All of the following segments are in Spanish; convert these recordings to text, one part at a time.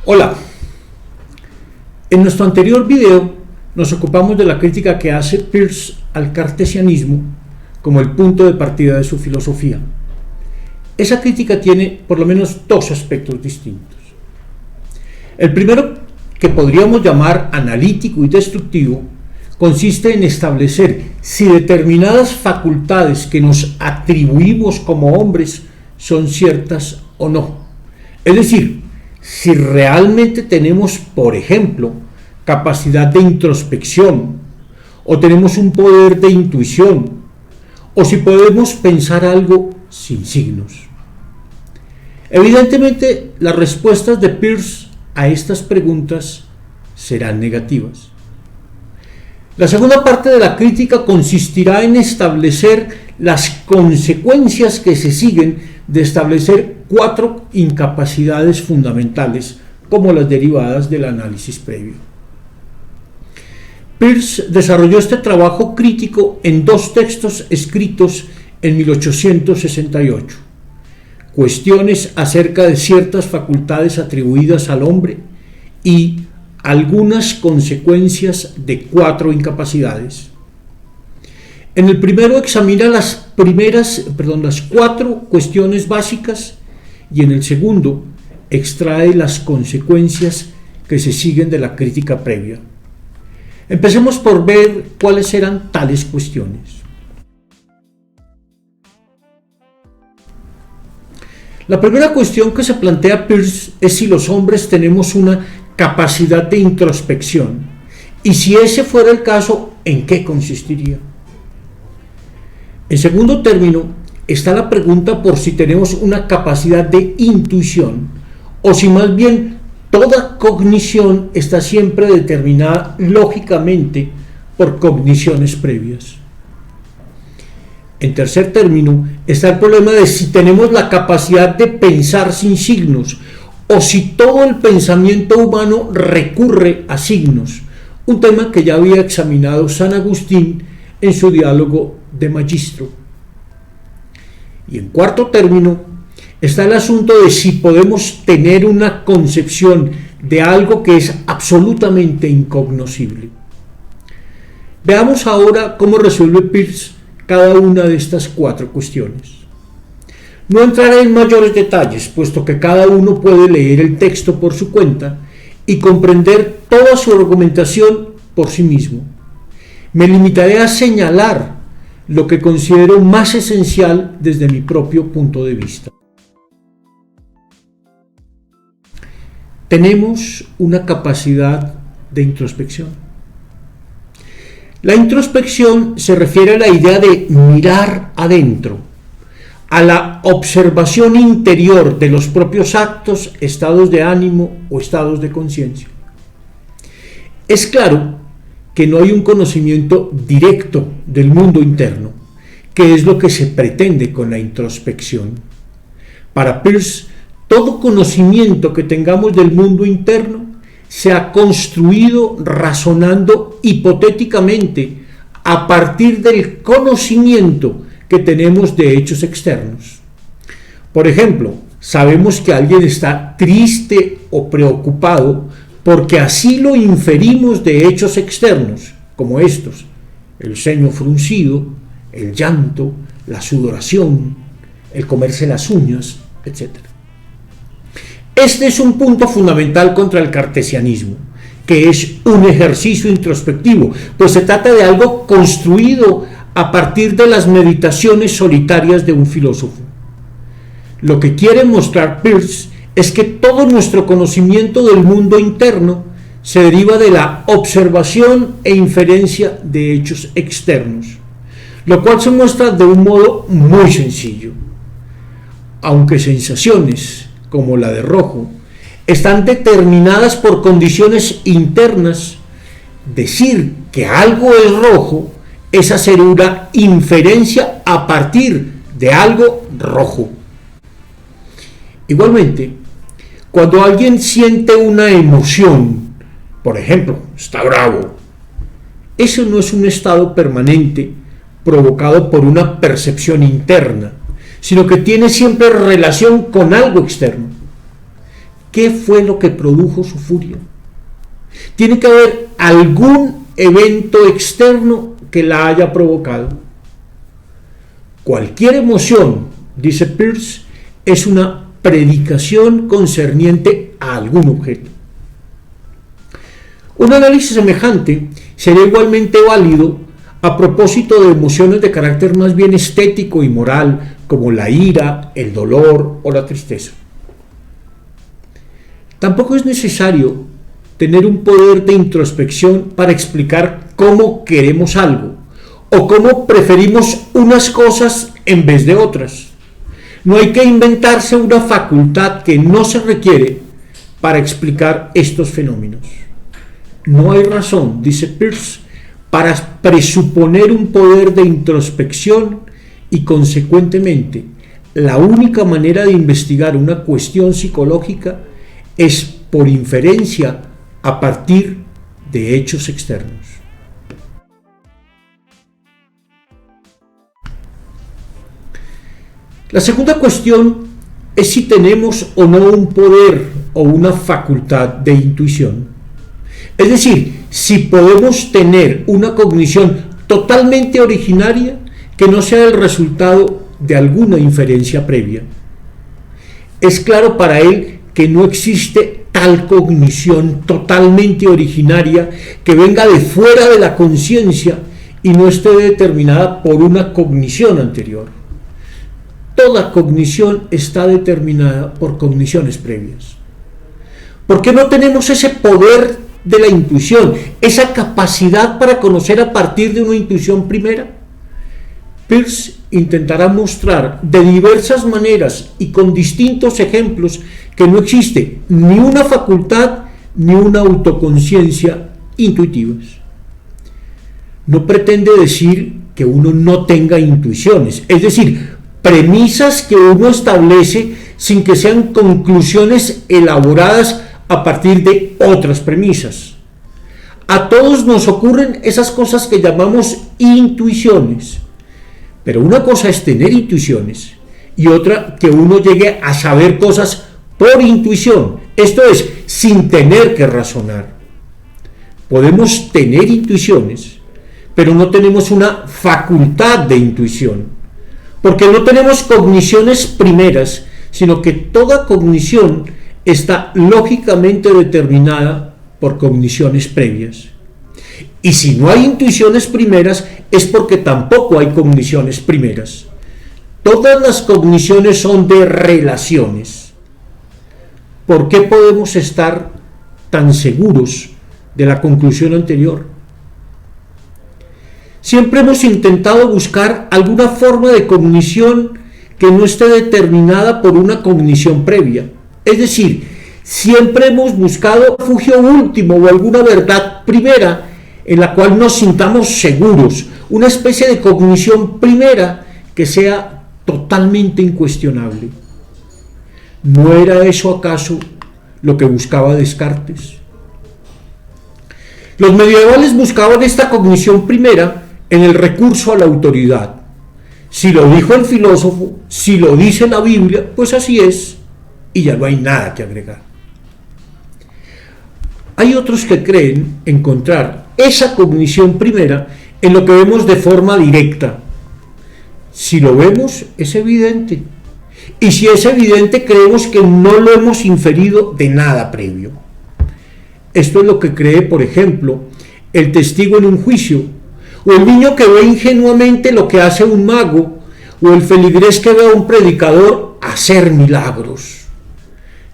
Hola, en nuestro anterior video nos ocupamos de la crítica que hace Peirce al cartesianismo como el punto de partida de su filosofía. Esa crítica tiene por lo menos dos aspectos distintos. El primero, que podríamos llamar analítico y destructivo, consiste en establecer si determinadas facultades que nos atribuimos como hombres son ciertas o no. Es decir, si realmente tenemos, por ejemplo, capacidad de introspección, o tenemos un poder de intuición, o si podemos pensar algo sin signos. Evidentemente, las respuestas de Peirce a estas preguntas serán negativas. La segunda parte de la crítica consistirá en establecer las consecuencias que se siguen de establecer cuatro incapacidades fundamentales, como las derivadas del análisis previo. Peirce desarrolló este trabajo crítico en dos textos escritos en 1868, Cuestiones acerca de ciertas facultades atribuidas al hombre y algunas consecuencias de cuatro incapacidades. En el primero examina las cuatro cuestiones básicas, y en el segundo extrae las consecuencias que se siguen de la crítica previa. Empecemos por ver cuáles eran tales cuestiones. La primera cuestión que se plantea Peirce es si los hombres tenemos una capacidad de introspección, y si ese fuera el caso, ¿en qué consistiría? En segundo término, está la pregunta por si tenemos una capacidad de intuición, o si más bien toda cognición está siempre determinada lógicamente por cogniciones previas. En tercer término, está el problema de si tenemos la capacidad de pensar sin signos, o si todo el pensamiento humano recurre a signos, un tema que ya había examinado San Agustín en su diálogo de Magistro. Y en cuarto término, está el asunto de si podemos tener una concepción de algo que es absolutamente incognoscible. Veamos ahora cómo resuelve Peirce cada una de estas cuatro cuestiones. No entraré en mayores detalles, puesto que cada uno puede leer el texto por su cuenta y comprender toda su argumentación por sí mismo. Me limitaré a señalar lo que considero más esencial desde mi propio punto de vista. Tenemos una capacidad de introspección. La introspección se refiere a la idea de mirar adentro, a la observación interior de los propios actos, estados de ánimo o estados de conciencia. Es claro que no hay un conocimiento directo del mundo interno, que es lo que se pretende con la introspección. Para Peirce, todo conocimiento que tengamos del mundo interno se ha construido razonando hipotéticamente a partir del conocimiento que tenemos de hechos externos. Por ejemplo, sabemos que alguien está triste o preocupado porque así lo inferimos de hechos externos, como estos: el ceño fruncido, el llanto, la sudoración, el comerse las uñas, etc. Este es un punto fundamental contra el cartesianismo, que es un ejercicio introspectivo, pues se trata de algo construido a partir de las meditaciones solitarias de un filósofo. Lo que quiere mostrar Peirce es que todo nuestro conocimiento del mundo interno se deriva de la observación e inferencia de hechos externos, lo cual se muestra de un modo muy sencillo. Aunque sensaciones como la de rojo están determinadas por condiciones internas, decir que algo es rojo es hacer una inferencia a partir de algo rojo. Igualmente, cuando alguien siente una emoción, por ejemplo, está bravo, eso no es un estado permanente provocado por una percepción interna, sino que tiene siempre relación con algo externo. qué fue lo que produjo su furia. Tiene que haber algún evento externo que la haya provocado. Cualquier emoción, dice Peirce, es una predicación concerniente a algún objeto. Un análisis semejante sería igualmente válido a propósito de emociones de carácter más bien estético y moral, como la ira, el dolor o la tristeza. Tampoco es necesario tener un poder de introspección para explicar cómo queremos algo o cómo preferimos unas cosas en vez de otras. No hay que inventarse una facultad que no se requiere para explicar estos fenómenos. No hay razón, dice Peirce, para presuponer un poder de introspección y, consecuentemente, la única manera de investigar una cuestión psicológica es por inferencia a partir de hechos externos. La segunda cuestión es si tenemos o no un poder o una facultad de intuición. Es decir, si podemos tener una cognición totalmente originaria que no sea el resultado de alguna inferencia previa. Es claro para él que no existe tal cognición totalmente originaria que venga de fuera de la conciencia y no esté determinada por una cognición anterior. Toda cognición está determinada por cogniciones previas. ¿Por qué no tenemos ese poder de la intuición, esa capacidad para conocer a partir de una intuición primera? Peirce intentará mostrar de diversas maneras y con distintos ejemplos que no existe ni una facultad ni una autoconciencia intuitivas. No pretende decir que uno no tenga intuiciones, es decir, premisas que uno establece sin que sean conclusiones elaboradas a partir de otras premisas. A todos nos ocurren esas cosas que llamamos intuiciones, pero una cosa es tener intuiciones y otra que uno llegue a saber cosas por intuición, esto es, sin tener que razonar. Podemos tener intuiciones, pero no tenemos una facultad de intuición, porque no tenemos cogniciones primeras, sino que toda cognición está lógicamente determinada por cogniciones previas. Y si no hay intuiciones primeras, es porque tampoco hay cogniciones primeras. Todas las cogniciones son de relaciones. ¿Por qué podemos estar tan seguros de la conclusión anterior? Siempre hemos intentado buscar alguna forma de cognición que no esté determinada por una cognición previa. Es decir, siempre hemos buscado un refugio último o alguna verdad primera en la cual nos sintamos seguros, una especie de cognición primera que sea totalmente incuestionable. ¿No era eso acaso lo que buscaba Descartes? Los medievales buscaban esta cognición primera en el recurso a la autoridad. Si lo dijo el filósofo, si lo dice la Biblia, pues así es, y ya no hay nada que agregar. Hay otros que creen encontrar esa cognición primera en lo que vemos de forma directa. Si lo vemos, es evidente. Y si es evidente, creemos que no lo hemos inferido de nada previo. Esto es lo que cree, por ejemplo, el testigo en un juicio, o el niño que ve ingenuamente lo que hace un mago, o el feligrés que ve a un predicador hacer milagros.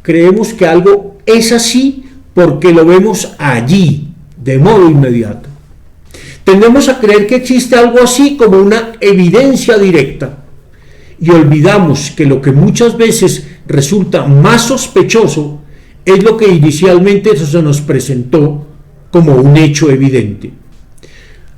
Creemos que algo es así porque lo vemos allí, de modo inmediato. Tendemos a creer que existe algo así como una evidencia directa, y olvidamos que lo que muchas veces resulta más sospechoso es lo que inicialmente se nos presentó como un hecho evidente.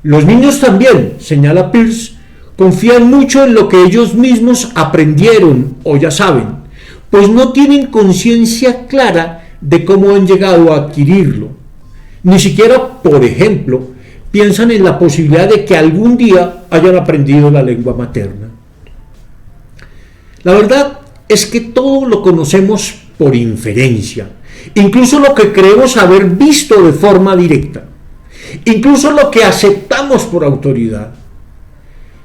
Los niños también, señala Peirce, confían mucho en lo que ellos mismos aprendieron o ya saben, pues no tienen conciencia clara de cómo han llegado a adquirirlo. Ni siquiera, por ejemplo, piensan en la posibilidad de que algún día hayan aprendido la lengua materna. La verdad es que todo lo conocemos por inferencia, incluso lo que creemos haber visto de forma directa, incluso lo que aceptamos por autoridad,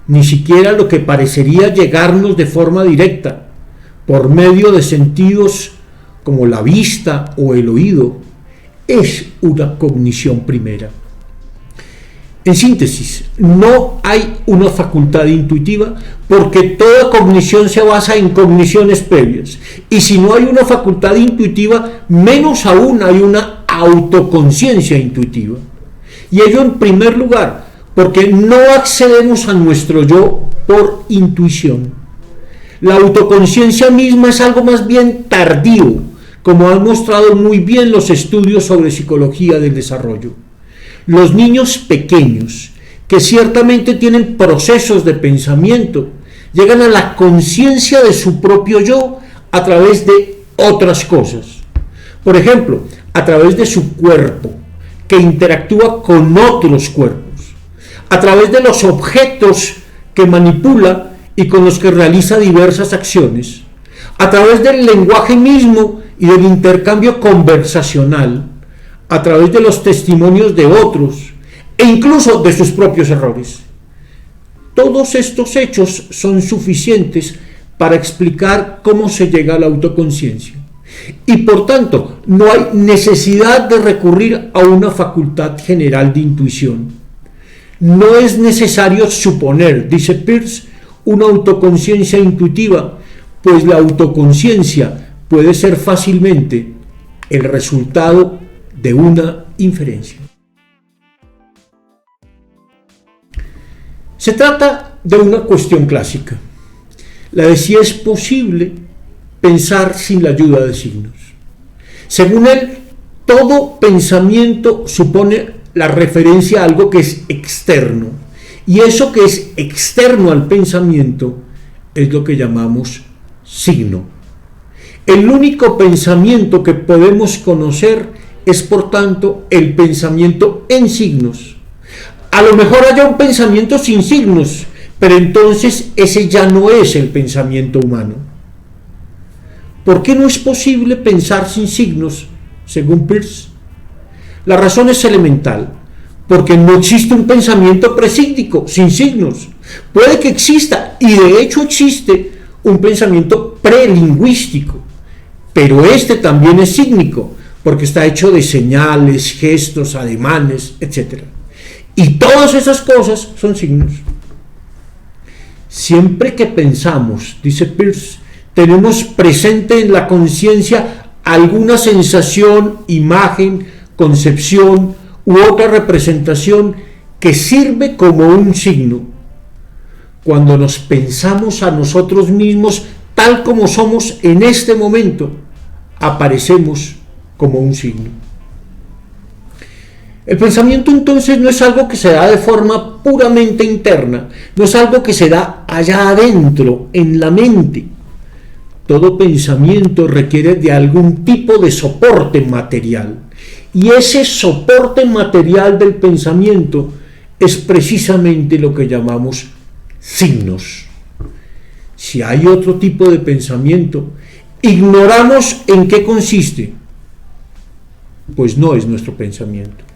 ni siquiera lo que parecería llegarnos de forma directa, por medio de sentidos como la vista o el oído, es una cognición primera. En síntesis, no hay una facultad intuitiva porque toda cognición se basa en cogniciones previas. Y si no hay una facultad intuitiva, menos aún hay una autoconciencia intuitiva. Y ello en primer lugar, porque no accedemos a nuestro yo por intuición. La autoconciencia misma es algo más bien tardío, como han mostrado muy bien los estudios sobre psicología del desarrollo. Los niños pequeños, que ciertamente tienen procesos de pensamiento, llegan a la conciencia de su propio yo a través de otras cosas. Por ejemplo, a través de su cuerpo, que interactúa con otros cuerpos, a través de los objetos que manipula y con los que realiza diversas acciones, a través del lenguaje mismo y del intercambio conversacional, a través de los testimonios de otros e incluso de sus propios errores. Todos estos hechos son suficientes para explicar cómo se llega a la autoconciencia y por tanto no hay necesidad de recurrir a una facultad general de intuición. No es necesario suponer, dice Peirce, una autoconciencia intuitiva, pues la autoconciencia puede ser fácilmente el resultado de una inferencia. Se trata de una cuestión clásica, la de si es posible pensar sin la ayuda de signos. Según él, todo pensamiento supone la referencia a algo que es externo, y eso que es externo al pensamiento es lo que llamamos signo. El único pensamiento que podemos conocer es, por tanto, el pensamiento en signos. A lo mejor haya un pensamiento sin signos, pero entonces ese ya no es el pensamiento humano. ¿Por qué no es posible pensar sin signos, según Peirce? La razón es elemental, porque no existe un pensamiento presígnico, sin signos. Puede que exista, y de hecho existe, un pensamiento prelingüístico, pero este también es sígnico, porque está hecho de señales, gestos, ademanes, etc. Y todas esas cosas son signos. Siempre que pensamos, dice Peirce, tenemos presente en la conciencia alguna sensación, imagen, concepción u otra representación que sirve como un signo. Cuando nos pensamos a nosotros mismos tal como somos en este momento, aparecemos como un signo. El pensamiento entonces no es algo que se da de forma puramente interna, no es algo que se da allá adentro, en la mente. Todo pensamiento requiere de algún tipo de soporte material, y ese soporte material del pensamiento es precisamente lo que llamamos signos. Si hay otro tipo de pensamiento, ignoramos en qué consiste, pues no es nuestro pensamiento.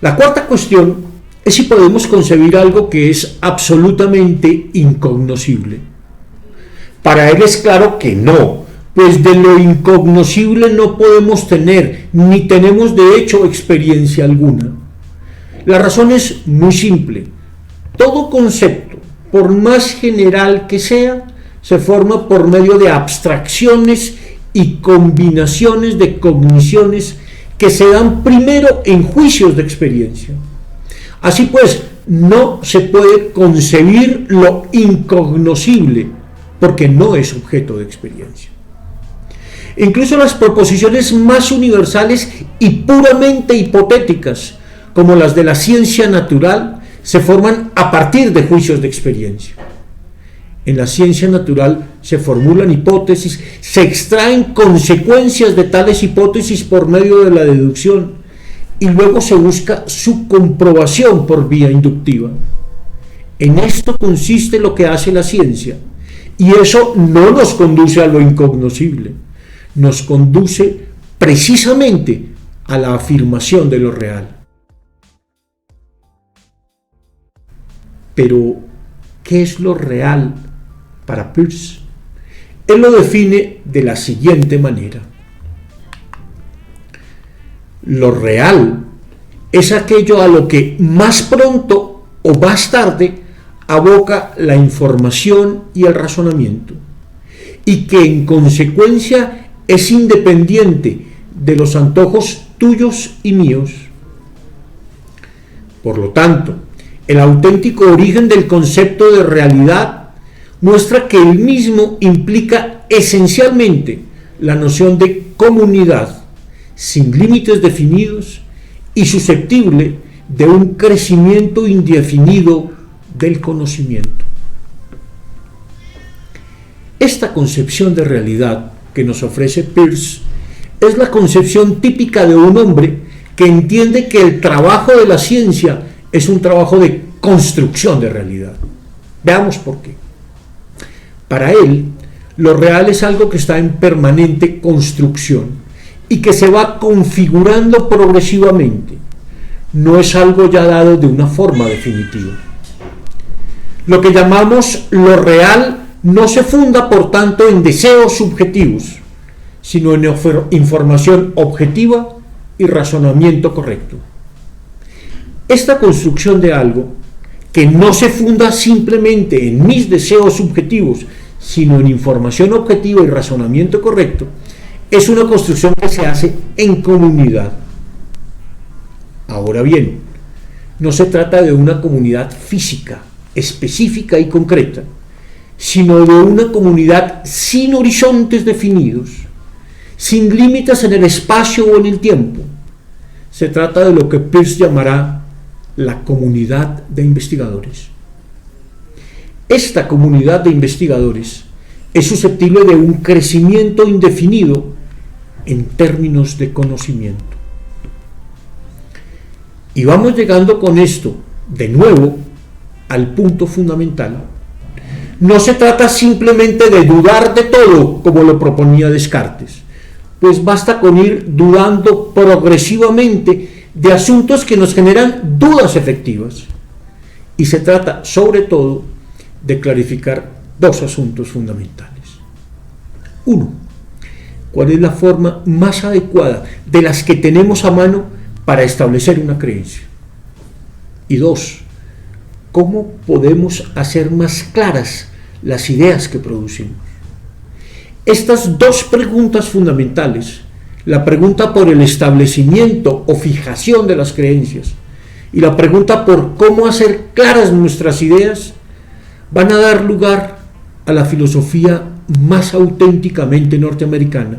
La cuarta cuestión es si podemos concebir algo que es absolutamente incognoscible. Para él es claro que no, pues de lo incognoscible no podemos tener, ni tenemos de hecho experiencia alguna. La razón es muy simple. Todo concepto, por más general que sea, se forma por medio de abstracciones y combinaciones de cogniciones que se dan primero en juicios de experiencia. Así pues, no se puede concebir lo incognoscible, porque no es objeto de experiencia. Incluso las proposiciones más universales y puramente hipotéticas, como las de la ciencia natural, se forman a partir de juicios de experiencia. En la ciencia natural se formulan hipótesis, se extraen consecuencias de tales hipótesis por medio de la deducción y luego se busca su comprobación por vía inductiva. En esto consiste lo que hace la ciencia, y eso no nos conduce a lo incognoscible, nos conduce precisamente a la afirmación de lo real. Pero, ¿qué es lo real para Peirce? Él lo define de la siguiente manera. Lo real es aquello a lo que más pronto o más tarde aboca la información y el razonamiento, y que en consecuencia es independiente de los antojos tuyos y míos. Por lo tanto, el auténtico origen del concepto de realidad muestra que el mismo implica esencialmente la noción de comunidad, sin límites definidos y susceptible de un crecimiento indefinido del conocimiento. Esta concepción de realidad que nos ofrece Peirce es la concepción típica de un hombre que entiende que el trabajo de la ciencia es un trabajo de construcción de realidad. Veamos por qué. Para él, lo real es algo que está en permanente construcción y que se va configurando progresivamente. No es algo ya dado de una forma definitiva. Lo que llamamos lo real no se funda, por tanto, en deseos subjetivos, sino en información objetiva y razonamiento correcto. Esta construcción de algo, que no se funda simplemente en mis deseos subjetivos, sino en información objetiva y razonamiento correcto, es una construcción que se hace en comunidad. Ahora bien, no se trata de una comunidad física, específica y concreta, sino de una comunidad sin horizontes definidos, sin límites en el espacio o en el tiempo. Se trata de lo que Peirce llamará la comunidad de investigadores. Esta comunidad de investigadores es susceptible de un crecimiento indefinido en términos de conocimiento. Y vamos llegando con esto, de nuevo, al punto fundamental. No se trata simplemente de dudar de todo, como lo proponía Descartes, pues basta con ir dudando progresivamente de asuntos que nos generan dudas efectivas. Y se trata, sobre todo, de clarificar dos asuntos fundamentales. Uno, ¿cuál es la forma más adecuada de las que tenemos a mano para establecer una creencia? Y dos, ¿cómo podemos hacer más claras las ideas que producimos? Estas dos preguntas fundamentales, la pregunta por el establecimiento o fijación de las creencias y la pregunta por cómo hacer claras nuestras ideas, van a dar lugar a la filosofía más auténticamente norteamericana,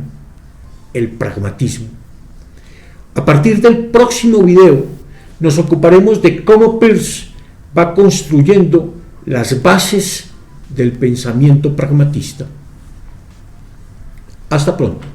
el pragmatismo. A partir del próximo video nos ocuparemos de cómo Peirce va construyendo las bases del pensamiento pragmatista. Hasta pronto.